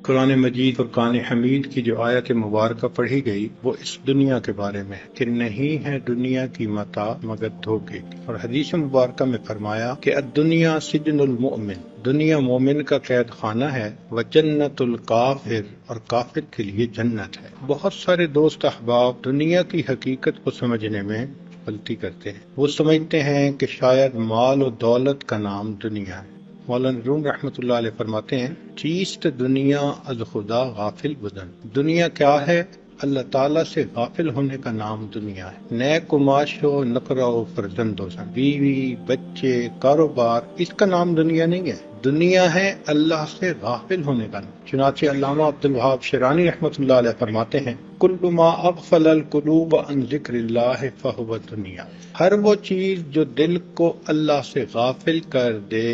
قرآن مجید فرقان حمید کی جو آیت مبارکہ پڑھی گئی وہ اس دنیا کے بارے میں کہ نہیں ہے دنیا کی متاع مگر دھوکے کی، اور حدیث مبارکہ میں فرمایا کہ الدنیا سجن المؤمن، دنیا مومن کا قید خانہ ہے، وجنت الکافر، اور کافر کے لیے جنت ہے۔ بہت سارے دوست احباب دنیا کی حقیقت کو سمجھنے میں غلطی کرتے ہیں، وہ سمجھتے ہیں کہ شاید مال و دولت کا نام دنیا ہے۔ مولانا روم رحمۃ اللہ علیہ فرماتے ہیں چیست دنیا از خدا غافل بدن، دنیا کیا ہے؟ اللہ تعالیٰ سے غافل ہونے کا نام دنیا ہے۔ نیک کماش ہو، نقرہ و فرزند ہو، بیوی بچے کاروبار، اس کا نام دنیا نہیں ہے، دنیا ہے اللہ سے غافل ہونے کا نام۔ چنانچہ علامہ عبدالوہاب شرانی رحمۃ اللہ علیہ فرماتے ہیں کل ما اغفل القلوب عن ذکر اللہ فہو دنیا، ہر وہ چیز جو دل کو اللہ سے غافل کر دے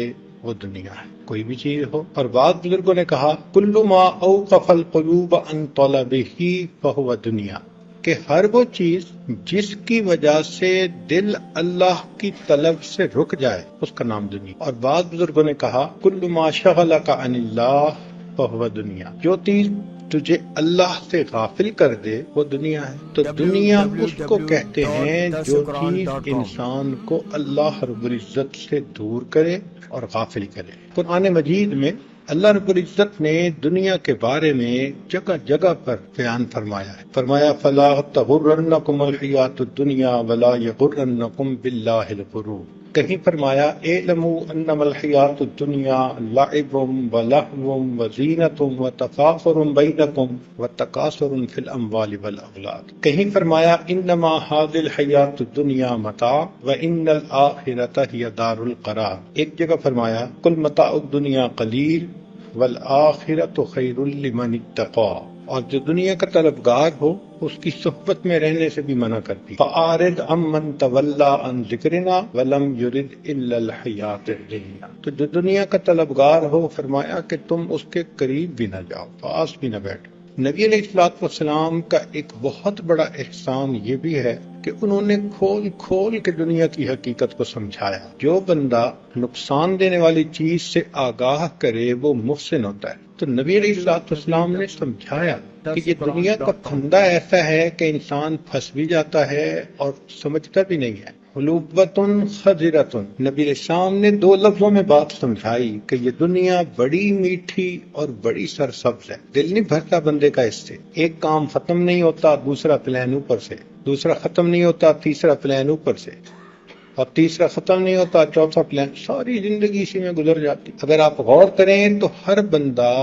وہ دنیا ہے، کوئی بھی چیز ہو۔ اور بعض بزرگوں نے کہا کل ما اوقف القلوب عن طلبہ فہو دنیا، کہ ہر وہ چیز جس کی وجہ سے دل اللہ کی طلب سے رک جائے اس کا نام دنیا۔ اور بعض بزرگوں نے کہا کل ما شغلک عن اللہ فہو دنیا، جو چیز تجھے اللہ سے غافل کر دے وہ دنیا ہے۔ تو دنیا اس کو کہتے ہیں جو چیز انسان کو اللہ رب العزت سے دور کرے اور غافل کرے۔ قرآن مجید میں اللہ رب العزت نے دنیا کے بارے میں جگہ جگہ پر بیان فرمایا ہے، فرمایا فلا تغرنکم الحیات الدنیا ولا یغرنکم باللہ الغرور، کہیں فرمایا اعلموا انما الحیات الدنیا لعب ولہو وزینۃ وتفاخر بینکم وتکاثر فی الاموال والاولاد، کہیں فرمایا انما ھذی الحیات الدنیا متاع وان الآخرۃ ہی دار القرار، ایک جگہ فرمایا قل متاع الدنیا قلیل والآخرۃ خیر لمن اتقی، اور جو دنیا کا طلبگار ہو اس کی صحبت میں رہنے سے بھی منع کرتی۔ فَأَعْرِضْ عَمَّنْ تَوَلَّىٰ عَنْ ذِكْرِنَا وَلَمْ يُرِدْ إِلَّا الْحَيَاةَ الدُّنْيَا، تو جو دنیا کا طلبگار ہو فرمایا کہ تم اس کے قریب بھی نہ جاؤ، پاس بھی نہ بیٹھو۔ نبی علیہ الصلوۃ والسلام کا ایک بہت بڑا احسان یہ بھی ہے کہ انہوں نے کھول کھول کے دنیا کی حقیقت کو سمجھایا۔ جو بندہ نقصان دینے والی چیز سے آگاہ کرے وہ محسن ہوتا ہے، تو نبی علیہ الصلوۃ والسلام نے سمجھایا کہ یہ دنیا کا پھندا ایسا ہے کہ انسان پھنس بھی جاتا ہے اور سمجھتا بھی نہیں ہے۔ حلوبۃ خضرۃ، نبی علیہ السلام نے دو لفظوں میں بات سمجھائی کہ یہ دنیا بڑی میٹھی اور بڑی سرسبز ہے، دل نہیں بھرتا بندے کا اس سے، ایک کام ختم نہیں ہوتا دوسرا پلان اوپر سے، دوسرا ختم نہیں ہوتا تیسرا پلان اوپر سے، اور تیسرا ختم نہیں ہوتا چوتھا پلان، ساری زندگی اسی میں گزر جاتی۔ اگر آپ غور کریں تو ہر بندہ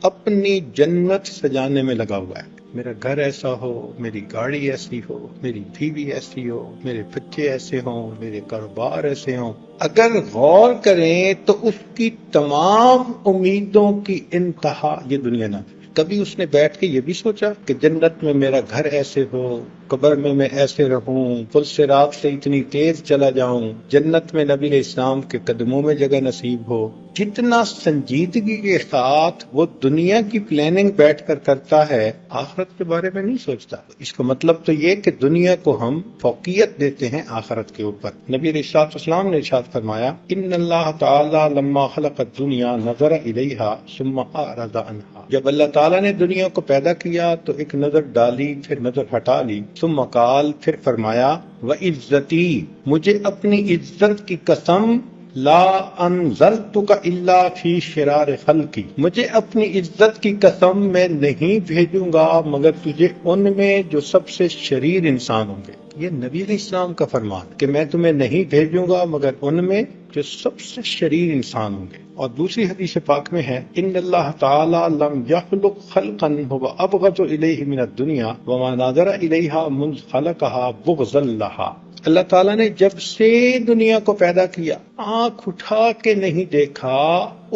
اپنی جنت سجانے میں لگا ہوا ہے، میرا گھر ایسا ہو، میری گاڑی ایسی ہو، میری بیوی ایسی ہو، میرے بچے ایسے ہوں، میرے کاروبار ایسے ہوں۔ اگر غور کریں تو اس کی تمام امیدوں کی انتہا یہ دنیا نہ، کبھی اس نے بیٹھ کے یہ بھی سوچا کہ جنت میں میرا گھر ایسے ہو، قبر میں ایسے رہوں، پل صراط سے اتنی تیز چلا جاؤں، جنت میں نبی علیہ السلام کے قدموں میں جگہ نصیب ہو۔ جتنا سنجیدگی کے ساتھ وہ دنیا کی پلاننگ بیٹھ کر کرتا ہے آخرت کے بارے میں نہیں سوچتا۔ اس کا مطلب تو یہ کہ دنیا کو ہم فوقیت دیتے ہیں آخرت کے اوپر۔ نبی علیہ السلام نے ارشاد فرمایا ان اللہ تعالی لما خلق الدنیا نظر الیہا ثم اعرض عنہا، جب اللہ تعالیٰ نے دنیا کو پیدا کیا تو ایک نظر ڈالی پھر نظر ہٹا لی، ثم قال، پھر فرمایا وعزتی، مجھے اپنی عزت کی قسم، لا انزلتک الا فی شرار خلقی، مجھے اپنی عزت کی قسم میں نہیں بھیجوں گا مگر تجھے ان میں جو سب سے شریر انسان ہوں گے۔ یہ نبی علیہ السلام کا فرمان کہ میں تمہیں نہیں بھیجوں گا مگر ان میں جو سب سے شریر انسان ہوں گے۔ اور دوسری حدیث پاک میں ہے ان اللہ تعالی لم یخلق خلقا هو ابغض الیہ من الدنیا وما نظر الیہا منذ خلقها بغضا لها، اللہ تعالیٰ نے جب سے دنیا کو پیدا کیا آنکھ اٹھا کے نہیں دیکھا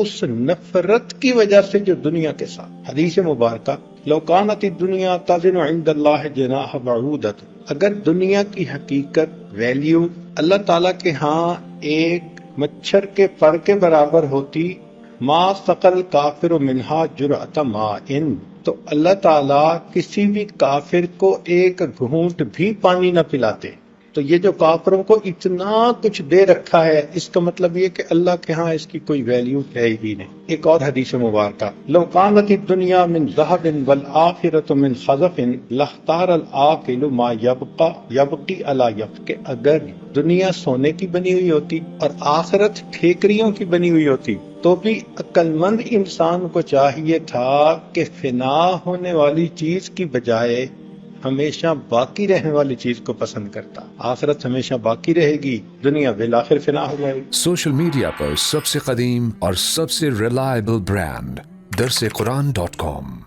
اس نفرت کی وجہ سے جو دنیا کے ساتھ۔ حدیث مبارکہ لو کانت الدنیا تزن عند اللہ جناح بعودۃ، اگر دنیا کی حقیقت ویلیو اللہ تعالیٰ کے ہاں ایک مچھر کے پر کے برابر ہوتی، ما سقل کافر منہا جرعۃ ماء، تو اللہ تعالیٰ کسی بھی کافر کو ایک گھونٹ بھی پانی نہ پلاتے۔ تو یہ جو کافروں کو اتنا کچھ دے رکھا ہے، اس کا مطلب یہ کہ اللہ کے ہاں اس کی کوئی ویلیو ہے ہی نہیں۔ ایک اور حدیث مبارکہ، لو کانت الدنیا من ذہب والآخرۃ من خزف لاختار العاقل ما یبقی علی یبق، کہ اگر دنیا سونے کی بنی ہوئی ہوتی اور آخرت ٹھیکریوں کی بنی ہوئی ہوتی تو بھی عقل مند انسان کو چاہیے تھا کہ فنا ہونے والی چیز کی بجائے ہمیشہ باقی رہنے والی چیز کو پسند کرتا۔ آخرت ہمیشہ باقی رہے گی، دنیا بالآخر فنا ہو جائے گی۔ سوشل میڈیا پر سب سے قدیم اور سب سے ریلائبل برانڈ درسقرآن.com